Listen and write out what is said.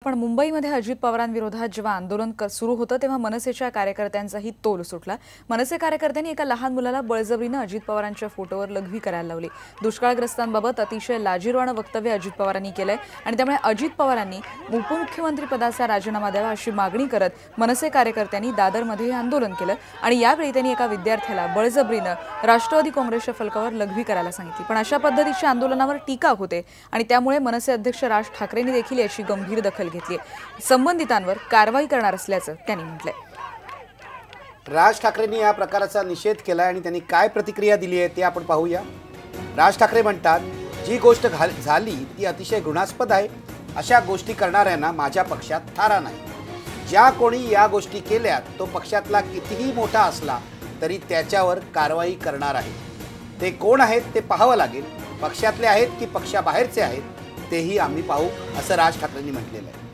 पण मुंबईमध्ये अजित पवारांविरोधात जेव्हा आंदोलन सुरू होतं तेव्हा मनसेच्या कार्यकर्त्यांचाही तोल सुटला। मनसे कार्यकर्त्यांनी एका लहान मुलाला बळजबरीने अजित पवारांच्या फोटोवर लघवी करायला लावली। दुष्काळग्रस्तांबाबत अतिशय लाजिरवाणं वक्तव्य अजित पवारांनी केलंय आणि त्यामुळे अजित पवारांनी उपमुख्यमंत्री पदाचा राजीनामा द्यावा अशी मागणी करत मनसे कार्यकर्त्यांनी दादरमध्ये आंदोलन केलं आणि यावेळी त्यांनी एका विद्यार्थ्याला बळजबरीने राष्ट्रवादी काँग्रेसच्या फलकावर लघवी करायला सांगितली। पण अशा पद्धतीच्या आंदोलनावर टीका होते आणि त्यामुळे मनसे अध्यक्ष राज ठाकरेंनी देखील याची गंभीर दखल घेतली। संबंधितांवर कारवाई करणार असल्याचं त्यांनी म्हटलंय। राज ठाकरेंनी या प्रकाराचा निषेध केला आणि त्यांनी काय प्रतिक्रिया दिली आहे ते आपण पाहूया। राज ठाकरे म्हणतात, जी गोष्ट झाली ती अतिशय घृणास्पद आहे। अशा गोष्टी करणाऱ्यांना माझ्या पक्षात थारा नाही। ज्या कोणी या गोष्टी केल्या तो पक्षातला कितीही मोठा असला तरी त्याच्यावर कारवाई करणार आहे। ते कोण आहेत ते पाहावं लागेल। पक्षातले आहेत की पक्षाबाहेरचे आहेत तेही आम्ही पाहू, असं राज ठाकरेंनी म्हटलेलं आहे।